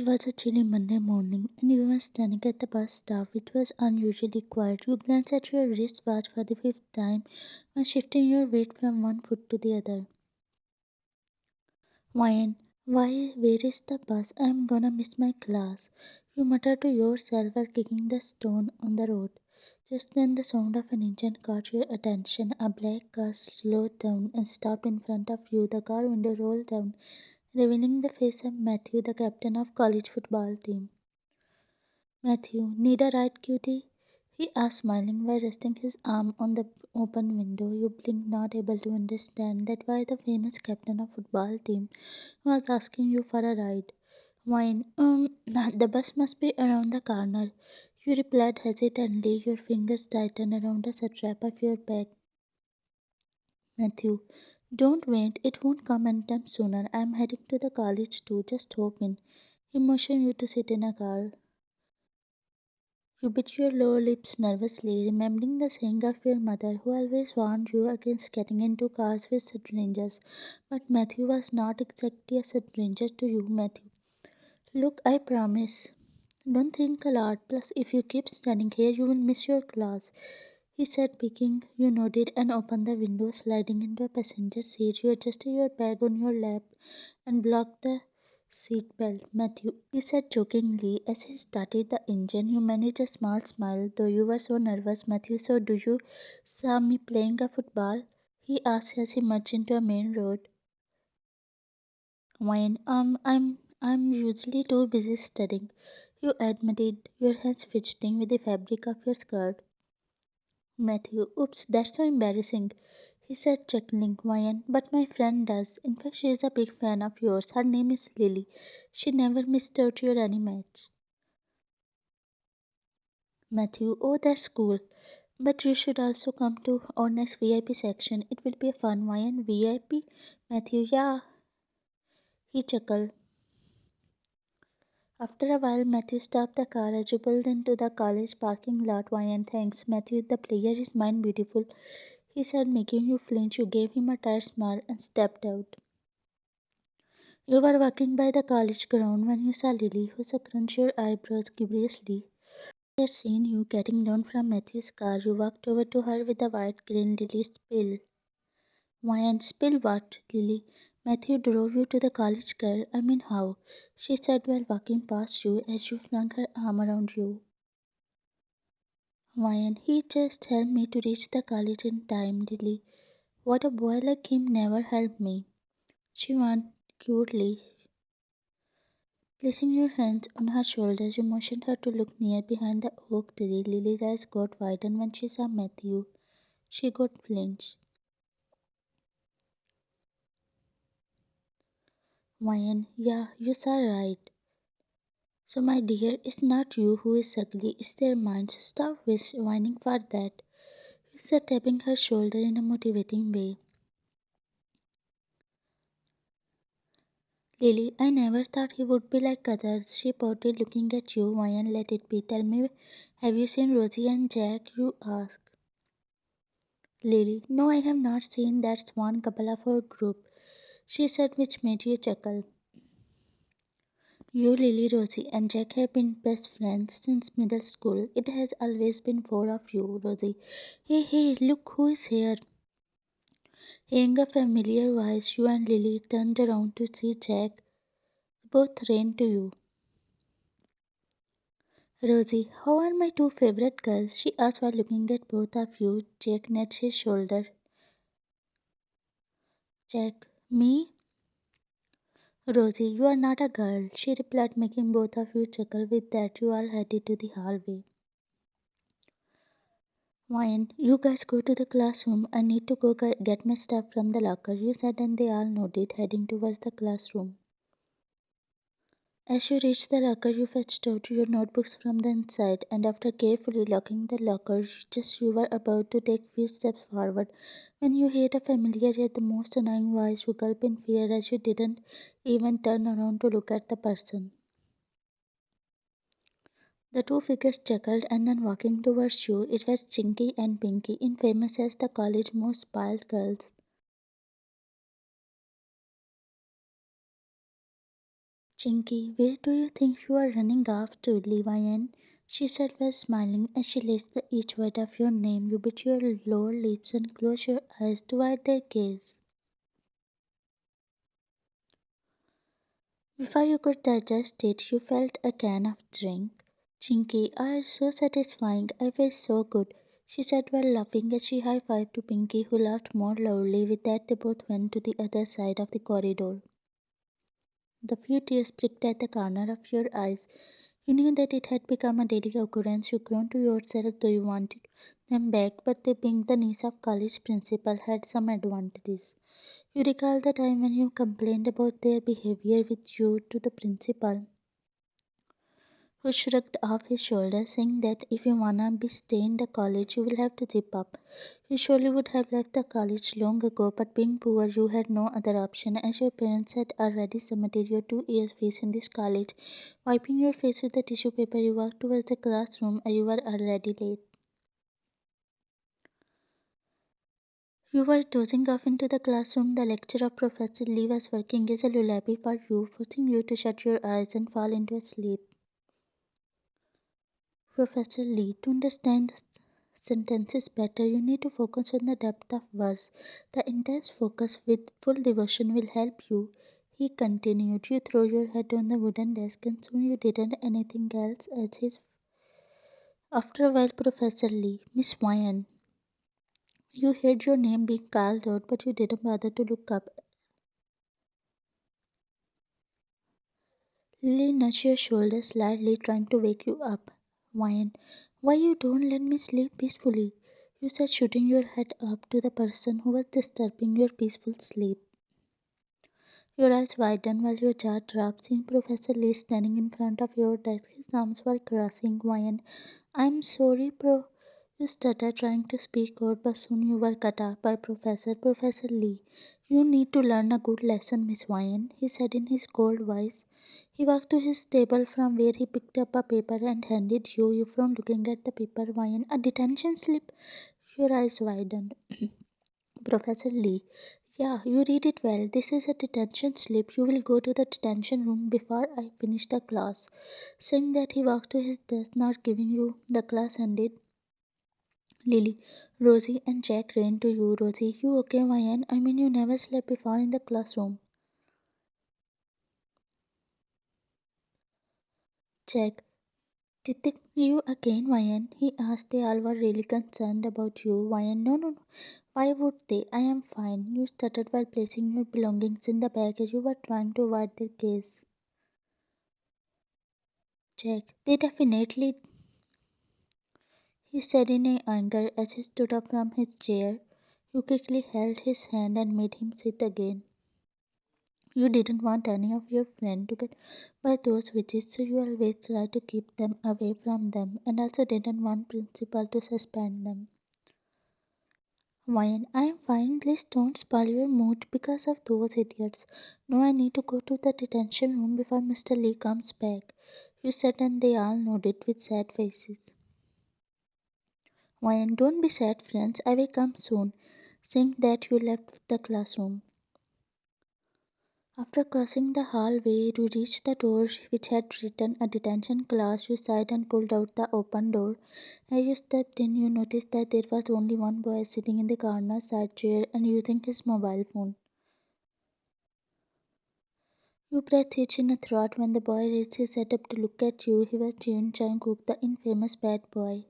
was a chilly Monday morning, and you were standing at the bus stop, which was unusually quiet. You glanced at your wristwatch for the fifth time while shifting your weight from one foot to the other. Where is the bus? I'm gonna miss my class. You muttered to yourself while kicking the stone on the road. Just then, the sound of an engine caught your attention. A black car slowed down and stopped in front of you. The car window rolled down, revealing the face of Matthew, the captain of college football team. Matthew, need a ride, cutie? He asked, smiling while resting his arm on the open window. You blinked, not able to understand that why the famous captain of football team was asking you for a ride. The bus must be around the corner. You replied hesitantly, your fingers tightened around the strap of your bag. Matthew, don't wait, it won't come anytime sooner. I'm heading to the college too, just hop in. He motioned you to sit in a car. You bit your lower lips nervously, remembering the saying of your mother, who always warned you against getting into cars with strangers. But Matthew was not exactly a stranger to you, Matthew. Look, I promise. Don't think a lot. Plus, if you keep standing here, you will miss your class. He said, picking. You nodded and opened the window, sliding into a passenger seat. You adjusted your bag on your lap and blocked the seat belt. Matthew, he said jokingly as he started the engine. You managed a small smile, though you were so nervous. Matthew, so do you saw me playing a football? He asked as he merged into a main road. Wine, I'm usually too busy studying. You admitted, your hands fidgeting with the fabric of your skirt. Matthew, oops, that's so embarrassing. He said, chuckling, Wine, but my friend does. In fact, she is a big fan of yours. Her name is Lily. She never missed out your any match. Matthew, oh, that's cool. But you should also come to our next VIP section. It will be a fun one. VIP? Matthew, yeah. He chuckled. After a while, Matthew stopped the car as you pulled into the college parking lot. Why and thanks, Matthew, the player is mine beautiful, he said, making you flinch. You gave him a tired smile and stepped out. You were walking by the college ground when you saw Lily, who scrunched your eyebrows curiously. She had seen you getting down from Matthew's car. You walked over to her with a white grin. Lily, spill. Why and spill what, Lily? Matthew drove you to the college, girl. I mean, how? She said while walking past you as you flung her arm around you. Why, and he just helped me to reach the college in time, Lily. What a boy like him never helped me. She went cutely. Placing your hands on her shoulders, you motioned her to look near behind the oak tree. Lily's eyes got widened when she saw Matthew. She got flinched. Wyan, yeah, you saw right. So, my dear, it's not you who is ugly, it's their minds. Stop whining for that. You said, tapping her shoulder in a motivating way. Lily, I never thought he would be like others. She pouted, looking at you. Wyan, let it be. Tell me, have you seen Rosie and Jack? You asked. Lily, no, I have not seen that swan couple of our group, she said, which made you chuckle. You, Lily, Rosie, and Jack have been best friends since middle school. It has always been four of you, Rosie. Hey, hey, look who is here. Hearing a familiar voice, you and Lily turned around to see Jack. Both ran to you. Rosie, how are my two favorite girls? She asked while looking at both of you. Jack nudged his shoulder. Jack, me? Rosie, you are not a girl, she replied, making both of you chuckle. With that, you all headed to the hallway. Wine, you guys go to the classroom. I need to go get my stuff from the locker, you said, and they all nodded, heading towards the classroom. As you reached the locker, you fetched out your notebooks from the inside, and after carefully locking the locker, just you were about to take few steps forward when you heard a familiar yet the most annoying voice. You gulped in fear as you didn't even turn around to look at the person. The two figures chuckled and then walking towards you. It was Chinky and Pinky, infamous as the college most spoiled girls. Chinky, where do you think you are running off to, Levian? She said while smiling as she listed each word of your name. You bit your lower lips and closed your eyes to avoid their gaze. Before you could digest it, you felt a can of drink. Chinky, are so satisfying. I feel so good, she said while laughing as she high fived to Pinky, who laughed more loudly. With that, they both went to the other side of the corridor. The few tears pricked at the corner of your eyes. You knew that it had become a daily occurrence. You groaned to yourself though you wanted them back, but they being the niece of college principal had some advantages. You recall the time when you complained about their behavior with you to the principal, who shrugged off his shoulders, saying that if you wanna be stay in the college, you will have to zip up. You surely would have left the college long ago, but being poor, you had no other option, as your parents had already submitted your 2 years fees in this college. Wiping your face with the tissue paper, you walked towards the classroom, and you were already late. You were dozing off into the classroom. The lecture of Professor Lee was working as a lullaby for you, forcing you to shut your eyes and fall into a sleep. Professor Lee, to understand the sentences better, you need to focus on the depth of verse. The intense focus with full devotion will help you. He continued. You throw your head on the wooden desk and soon you didn't anything else as his. After a while, Professor Lee, Miss Wyan, you heard your name being called out, but you didn't bother to look up. Lily nudged your shoulder slightly, trying to wake you up. Wyan, why you don't let me sleep peacefully? You said, shooting your head up to the person who was disturbing your peaceful sleep. Your eyes widened while your jaw dropped, seeing Professor Lee standing in front of your desk. His arms were crossing. Wyan, I'm sorry, You stuttered, trying to speak out, but soon you were cut off by Professor Lee. You need to learn a good lesson, Miss Wyan, he said in his cold voice. He walked to his table from where he picked up a paper and handed you from looking at the paper. Wyan, a detention slip? Your eyes widened. Professor Lee, yeah, you read it well. This is a detention slip. You will go to the detention room before I finish the class. Saying that, he walked to his desk, not giving you the class ended. Lily, Rosie, and Jack ran to you. Rosie, you okay, Ryan? I mean, you never slept before in the classroom. Jack, did they you again, Ryan? He asked. They all were really concerned about you. Ryan, no, no, no. Why would they? I am fine. You stuttered while placing your belongings in the bag as you were trying to avoid their gaze. Jack, they definitely, he said in anger as he stood up from his chair. You quickly held his hand and made him sit again. You didn't want any of your friends to get by those witches, so you always tried to keep them away from them, and also didn't want principal to suspend them. Wine, I am fine. Please don't spoil your mood because of those idiots. No, I need to go to the detention room before Mr. Lee comes back. You said, and they all nodded with sad faces. Wine, don't be sad, friends. I will come soon. Saying that, you left the classroom. After crossing the hallway, you reached the door which had written a detention class. You sighed and pulled out the open door. As you stepped in, you noticed that there was only one boy sitting in the corner side chair and using his mobile phone. You breathed each in a throat when the boy raised his head up to look at you. He was Jeonjungkook, the infamous bad boy.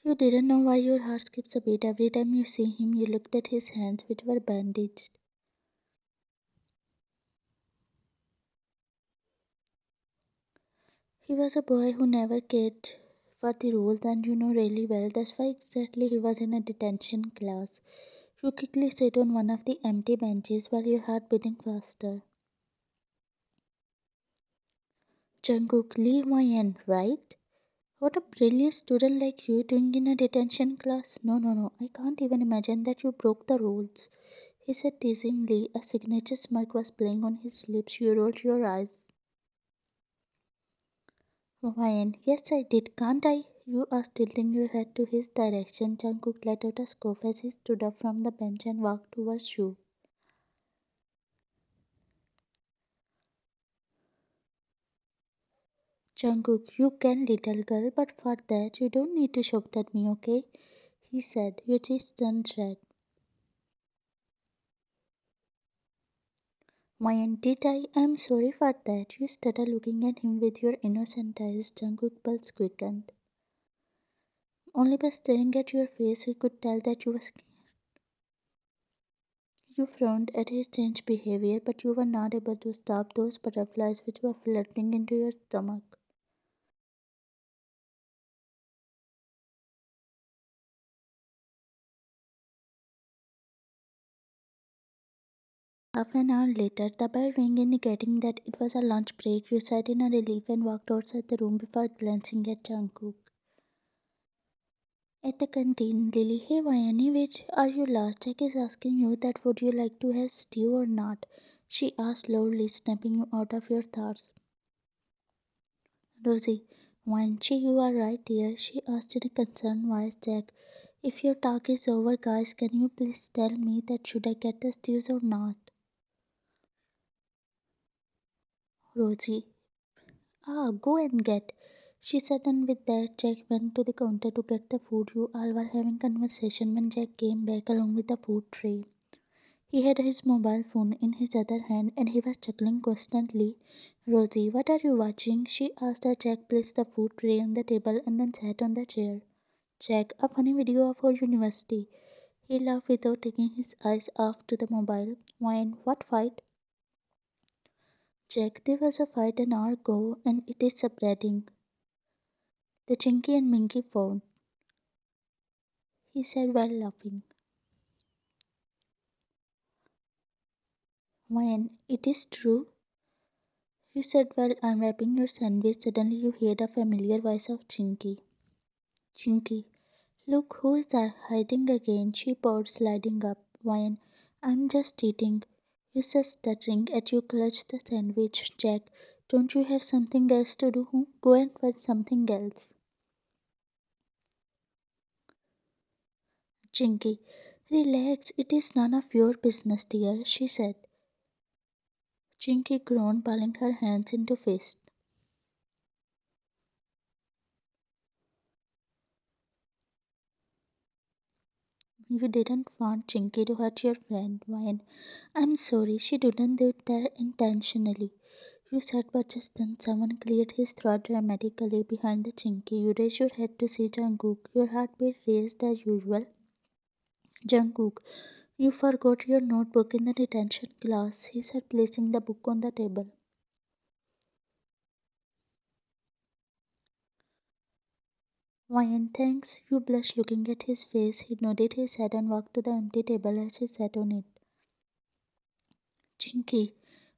You didn't know why your heart skips a beat every time you see him. You looked at his hands, which were bandaged. He was a boy who never cared for the rules, and you know really well that's why exactly he was in a detention class. You quickly sat on one of the empty benches while your heart beating faster. Jungkook, leave my end, right? What a brilliant student like you doing in a detention class. No, no, no, I can't even imagine that you broke the rules, he said teasingly. A signature smirk was playing on his lips. You rolled your eyes. Ryan, yes, I did, can't I? You are tilting your head to his direction. Jungkook let out a scoff as he stood up from the bench and walked towards you. Jungkook, you can, little girl, but for that you don't need to shout at me, okay? He said. Your cheeks turned red. Why did I? I'm sorry for that. You started looking at him with your innocent eyes. Jungkook pulse quickened. Only by staring at your face he could tell that you were scared. You frowned at his changed behavior, but you were not able to stop those butterflies which were flirting into your stomach. Half an hour later, the bell rang indicating that it was a lunch break. You sighed in a relief and walked outside the room before glancing at Jungkook. At the canteen, Lily, hey Vayani, where are you lost? Jack is asking you that would you like to have stew or not? She asked loudly, snapping you out of your thoughts. Rosie, Vanchi, you are right here, she asked in a concerned voice. Jack, if your talk is over, guys, can you please tell me that should I get the stews or not? Rosie, ah, go and get. She said, and with that, Jack went to the counter to get the food. You all were having conversation when Jack came back along with the food tray. He had his mobile phone in his other hand and he was chuckling constantly. Rosie, what are you watching? She asked as Jack placed the food tray on the table and then sat on the chair. Jack, a funny video of our university. He laughed without taking his eyes off to the mobile. Wine, what fight? Jack, there was a fight an hour ago and it is spreading. The Chinky and Minky fought, he said while laughing. Wine, it is true? You said while unwrapping your sandwich. Suddenly you heard a familiar voice of Chinky. Chinky, look who is hiding again, she poured, sliding up. Wine, I'm just eating. You said, stuttering, as you clutched the sandwich. Jack, don't you have something else to do? Go and find something else. Chinky, relax, it is none of your business, dear, she said. Chinky groaned, balling her hands into fists. You didn't want Chinky to hurt your friend, Wine. I'm sorry, she didn't do that intentionally. You said, but just then someone cleared his throat dramatically behind the Chinky. You raised your head to see Jungkook. Your heartbeat raised as usual. Jungkook, you forgot your notebook in the detention class, he said, placing the book on the table. Wine, thanks. You blushed looking at his face. He nodded his head and walked to the empty table as he sat on it. Chinky,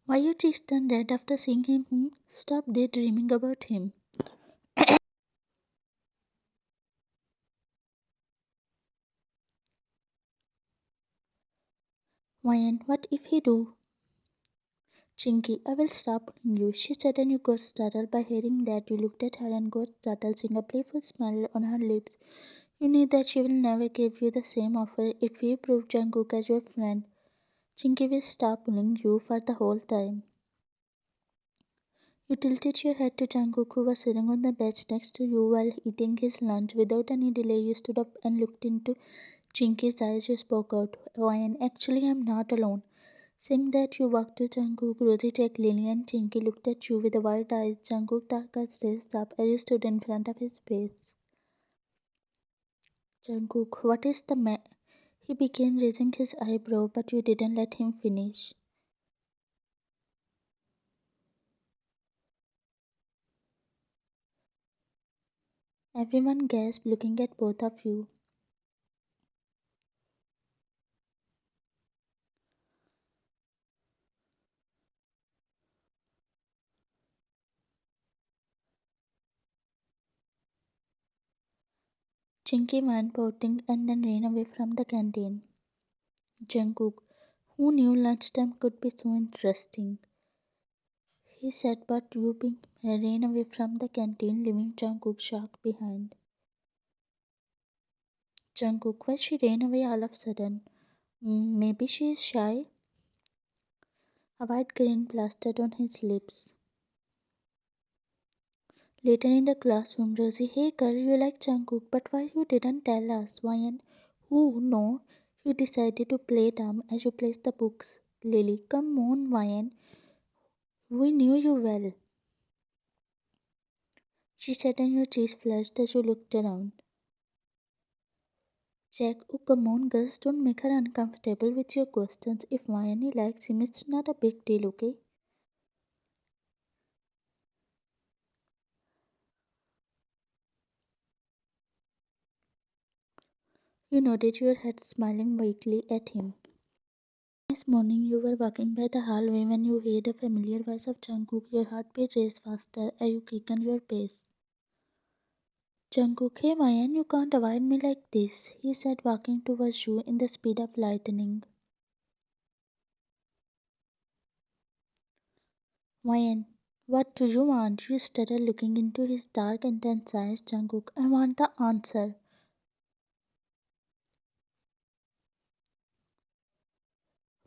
why you cheeks turned red after seeing him? Stop daydreaming about him. Wine, what if he do? Chinky, I will stop calling you, she said, and you got startled by hearing that. You looked at her and got startled, seeing a playful smile on her lips. You knew that she will never give you the same offer if you prove Jungkook as your friend. Chinky will stop calling you for the whole time. You tilted your head to Jungkook, who was sitting on the bench next to you while eating his lunch. Without any delay, you stood up and looked into Chinky's eyes. You spoke out, Ryan, actually, I'm not alone. Saying that, you walked to Jungkook, Rosie, Jack, Lily, and Chinky looked at you with wide eyes. Jungkook dark eyes raised up as you stood in front of his face. Jungkook, what is the matter? He began raising his eyebrow, but you didn't let him finish. Everyone gasped, looking at both of you. Chinky went pouting and then ran away from the canteen. Jungkook, who knew lunchtime could be so interesting? He said, but Yu Bing ran away from the canteen, leaving Jungkook shocked behind. Jungkook, why she ran away all of a sudden? Maybe she is shy? A white grin plastered on his lips. Later in the classroom, Rosie, hey girl, you like Jungkook, but why you didn't tell us? Why and who? No, you decided to play dumb as you placed the books. Lily, come on, Ryan. We knew you well. She said, and your cheeks flushed as you looked around. Jack, oh come on, girls, don't make her uncomfortable with your questions. If Vianney likes him, it's not a big deal, okay? You nodded your head, smiling vaguely at him. This morning, you were walking by the hallway when you heard a familiar voice of Jungkook. Your heartbeat raced faster as you quickened your pace. Jungkook, hey Mayan, you can't avoid me like this, he said, walking towards you in the speed of lightning. Mayan, what do you want? You stuttered, looking into his dark, intense eyes. Jungkook, I want the answer.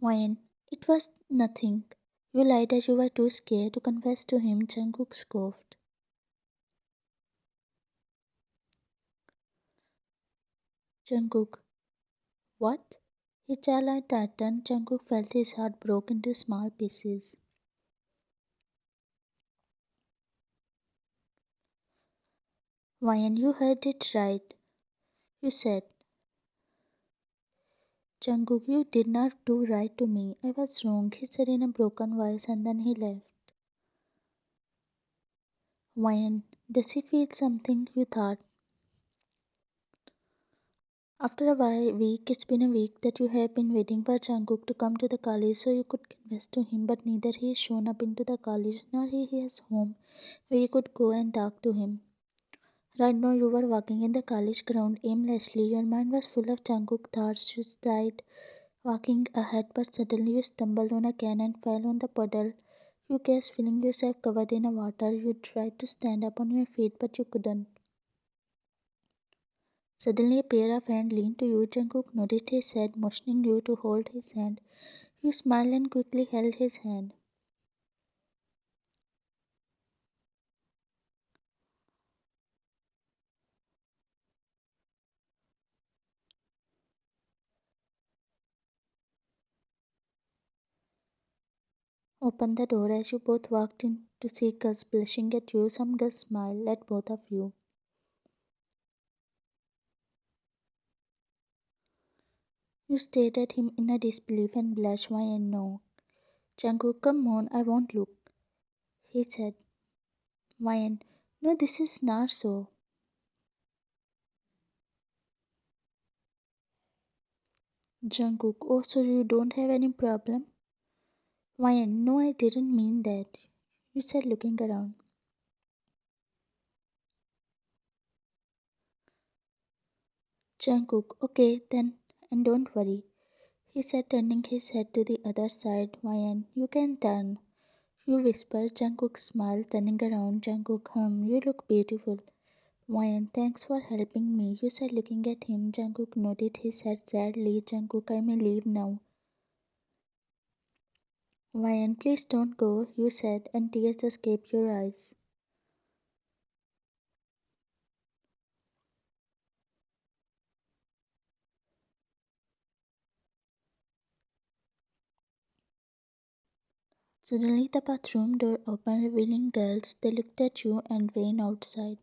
Mayan, it was nothing. You lied as you were too scared to confess to him. Jungkook scoffed. Jungkook, what? His jawline tightened. Jungkook felt his heart broke into small pieces. Mayan, you heard it right. You said, Jungkook, you did not do right to me. I was wrong, he said in a broken voice, and then he left. Mayan, does he feel something? You thought. After a week, it's been a week that you have been waiting for Jungkook to come to the college so you could confess to him, but neither he has shown up into the college nor he has home where you could go and talk to him. Right now, you were walking in the college ground aimlessly. Your mind was full of Jungkook thoughts. You started walking ahead, but suddenly you stumbled on a can and fell on the puddle. You gasped, feeling yourself covered in water. You tried to stand up on your feet, but you couldn't. Suddenly, a pair of hands leaned to you. Jungkook nodded his head, motioning you to hold his hand. You smiled and quickly held his hand. Opened the door as you both walked in to see Gus blushing at you. Some Gus smiled at both of you. You stared at him in a disbelief and blushed. Why and no. Jungkook, come on, I won't look, he said. Why? No, this is not so. Jungkook, oh, so you don't have any problem? Why? No, I didn't mean that. You said, looking around. Jungkook, okay, then, and don't worry, he said, turning his head to the other side. Why? You can turn. You whispered. Jungkook smiled, turning around. Jungkook, you look beautiful. Why? Thanks for helping me, you said, looking at him. Jungkook nodded his head sadly. Jungkook, I may leave now. Why? Please don't go, you said, and tears escaped your eyes. Suddenly the bathroom door opened, revealing girls. They looked at you and ran outside.